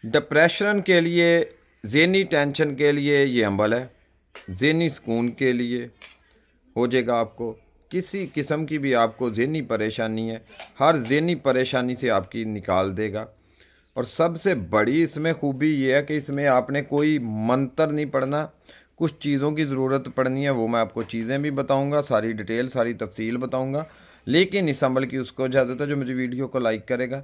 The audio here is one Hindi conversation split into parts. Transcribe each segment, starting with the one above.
डिप्रेशन के लिए, ज़हनी टेंशन के लिए ये अम्बल है। ज़हनी सुकून के लिए हो जाएगा आपको। किसी किस्म की भी आपको ज़हनी परेशानी है, हर ज़हनी परेशानी से आपकी निकाल देगा। और सबसे बड़ी इसमें खूबी ये है कि इसमें आपने कोई मंत्र नहीं पढ़ना। कुछ चीज़ों की ज़रूरत पड़नी है, वो मैं आपको चीज़ें भी बताऊंगा, सारी डिटेल सारी तफसील बताऊंगा। लेकिन इस अमल की उसको इजाज़त है जो मेरी वीडियो को लाइक करेगा,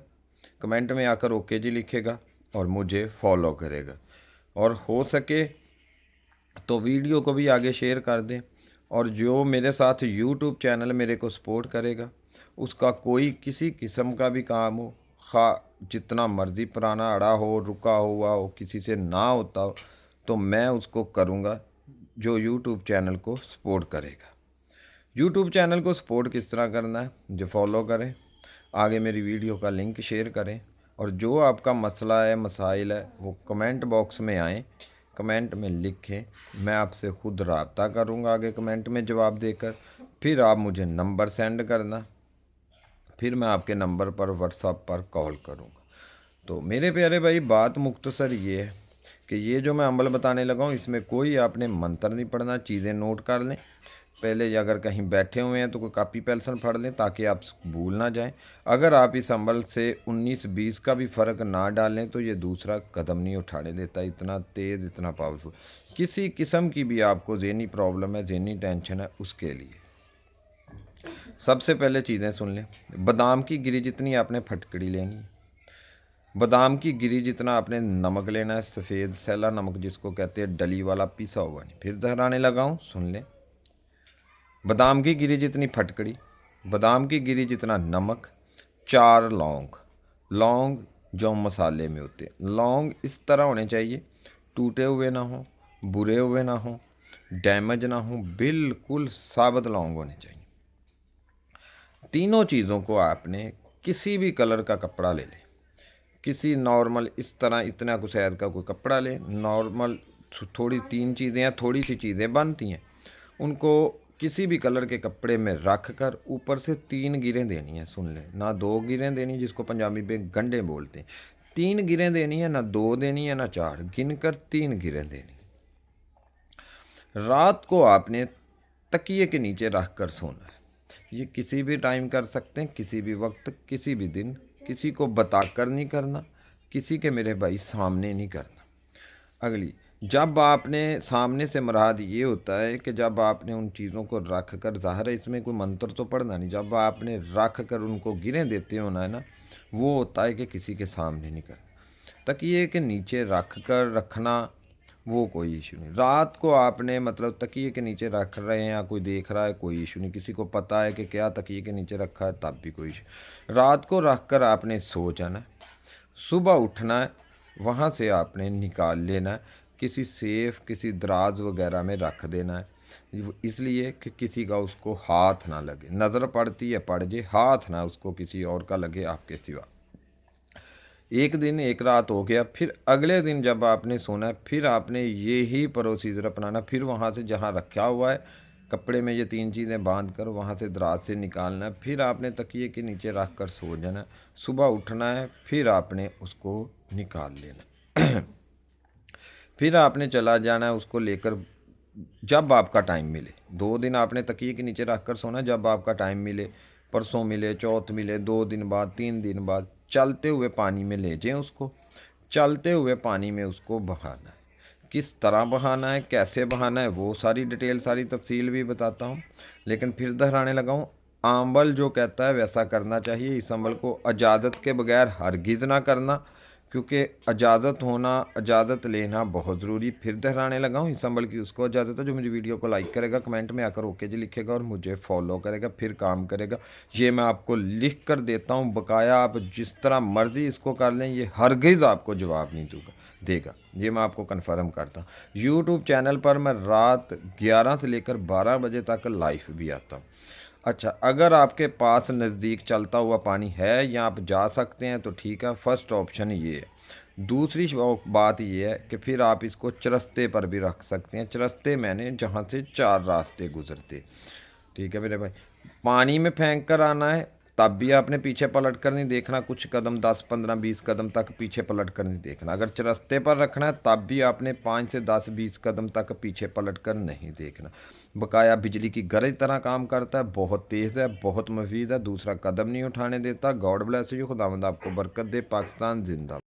कमेंट में आकर ओके जी लिखेगा और मुझे फॉलो करेगा। और हो सके तो वीडियो को भी आगे शेयर कर दें। और जो मेरे साथ यूट्यूब चैनल मेरे को सपोर्ट करेगा, उसका कोई किसी किस्म का भी काम हो, खा जितना मर्ज़ी पुराना अड़ा हो, रुका हुआ हो, किसी से ना होता हो, तो मैं उसको करूँगा जो यूट्यूब चैनल को सपोर्ट करेगा। यूट्यूब चैनल को सपोर्ट किस तरह करना है, जो फॉलो करें, आगे मेरी वीडियो का लिंक शेयर करें। और जो आपका मसला है, मसाइल है, वो कमेंट बॉक्स में आएँ, कमेंट में लिखें। मैं आपसे ख़ुद रब्ता करूँगा आगे कमेंट में जवाब देकर। फिर आप मुझे नंबर सेंड करना, फिर मैं आपके नंबर पर व्हाट्सएप पर कॉल करूँगा। तो मेरे प्यारे भाई, बात मुख्तसर ये है कि ये जो मैं अमल बताने लगा हूँ, इसमें कोई आपने मंत्र नहीं पढ़ना। चीज़ें नोट कर लें पहले, अगर कहीं बैठे हुए हैं तो कोई कापी पेंसिल पढ़ लें ताकि आप भूल ना जाएं। अगर आप इस अमल से 19-20 का भी फ़र्क ना डालें तो ये दूसरा कदम नहीं उठाने देता। इतना तेज़, इतना पावरफुल। किसी किस्म की भी आपको ज़हनी प्रॉब्लम है, ज़हनी टेंशन है, उसके लिए सबसे पहले चीज़ें सुन लें। बादाम की गिरी जितनी आपने फटकड़ी लेनी है, बादाम की गिरी जितना आपने नमक लेना है, सफ़ेद सैला नमक जिसको कहते हैं, डली वाला पिसा हुआ नहीं। फिर दोहराने लगा हूँ, सुन लें। बादाम की गिरी जितनी फटकड़ी, बादाम की गिरी जितना नमक, 4 लौंग। लौंग जो मसाले में होते हैं, लौंग इस तरह होने चाहिए, टूटे हुए ना हो, बुरे हुए ना हो, डैमेज ना हो, बिल्कुल साबुत लौंग होने चाहिए। तीनों चीज़ों को आपने किसी भी कलर का कपड़ा ले लें, किसी नॉर्मल इस तरह इतना कुछ शायद का कोई कपड़ा ले, नॉर्मल। थोड़ी 3 चीज़ें या थोड़ी सी चीज़ें बनती हैं, उनको किसी भी कलर के कपड़े में रख कर ऊपर से 3 गिरें देनी है। सुन लें, ना 2 गिरें देनी जिसको पंजाबी में गंडे बोलते हैं, 3 गिरें देनी है, ना 2 देनी है ना 4, गिन कर 3 गिरें देनी। रात को आपने तकिए के नीचे रख कर सोना है। ये किसी भी टाइम कर सकते हैं, किसी भी वक्त, किसी भी दिन। किसी को बताकर नहीं करना, किसी के मेरे भाई सामने नहीं करना। अगली, जब आपने सामने से मुराद ये होता है कि जब आपने उन चीज़ों को रख कर, ज़ाहिर है इसमें कोई मंत्र तो पढ़ना नहीं, जब आपने रख कर उनको गिरें देते होना है ना, वो होता है कि किसी के सामने नहीं करना। तकिए के नीचे रख कर रखना, वो कोई इशू नहीं। रात को आपने मतलब तकिए के नीचे रख रहे हैं या कोई देख रहा है, कोई इशू नहीं। किसी को पता है कि क्या तकिए के नीचे रखा है, तब भी कोई इशू। रात को रख कर आपने सो जाना है, सुबह उठना है, वहाँ से आपने निकाल लेना है, किसी सेफ, किसी दराज वगैरह में रख देना है। इसलिए कि किसी का उसको हाथ ना लगे। नज़र पड़ती है पड़ जाए, हाथ ना उसको किसी और का लगे आपके सिवा। एक दिन एक रात हो गया, फिर अगले दिन जब आपने सोना है, फिर आपने ये ही प्रोसीजर अपनाना। फिर वहाँ से जहाँ रखा हुआ है कपड़े में ये 3 चीज़ें बांध कर वहाँ से दराज से निकालना है, फिर आपने तकिए के नीचे रख कर सो जाना है। सुबह उठना है, फिर आपने उसको निकाल लेना। फिर आपने चला जाना है उसको लेकर, जब आपका टाइम मिले। 2 दिन आपने तकिए के नीचे रख कर सोना, जब आपका टाइम मिले, परसों मिले, चौथ मिले, 2 दिन बाद, 3 दिन बाद, चलते हुए पानी में ले जाएं उसको। चलते हुए पानी में उसको बहाना है। किस तरह बहाना है, कैसे बहाना है, वो सारी डिटेल सारी तफसील भी बताता हूँ। लेकिन फिर दोहराने लगा हूँ, अमल जो कहता है वैसा करना चाहिए। इस अमल को इजाज़त के बगैर हरगिज़ ना करना, क्योंकि इजाज़त होना, इजाज़त लेना बहुत ज़रूरी। फिर दोहराने लगा हूँ, इस अमल की उसको इजाज़त है जो मेरी वीडियो को लाइक करेगा, कमेंट में आकर ओके जी लिखेगा और मुझे फॉलो करेगा, फिर काम करेगा। ये मैं आपको लिख कर देता हूँ बकाया, आप जिस तरह मर्ज़ी इसको कर लें, ये हरगिज़ आपको जवाब नहीं देगा। ये मैं आपको कन्फर्म करता हूँ। यूट्यूब चैनल पर मैं रात 11 से लेकर 12 बजे तक लाइव भी आता हूँ। अच्छा, अगर आपके पास नज़दीक चलता हुआ पानी है या आप जा सकते हैं तो ठीक है, फर्स्ट ऑप्शन ये है। दूसरी बात ये है कि फिर आप इसको चरस्ते पर भी रख सकते हैं। चरस्ते मैंने जहाँ से 4 रास्ते गुजरते, ठीक है मेरे भाई। पानी में फेंक कर आना है, तब भी आपने पीछे पलट कर नहीं देखना, कुछ कदम 10 15 20 कदम तक पीछे पलट कर नहीं देखना। अगर चरस्ते पर रखना है तब भी आपने 5 से 10 20 कदम तक पीछे पलट कर नहीं देखना। बकाया बिजली की गरज तरह काम करता है, बहुत तेज़ है, बहुत मुफीद है, दूसरा कदम नहीं उठाने देता। गॉड ब्लेस यू, खुदावंद आपको बरकत दे। पाकिस्तान जिंदा।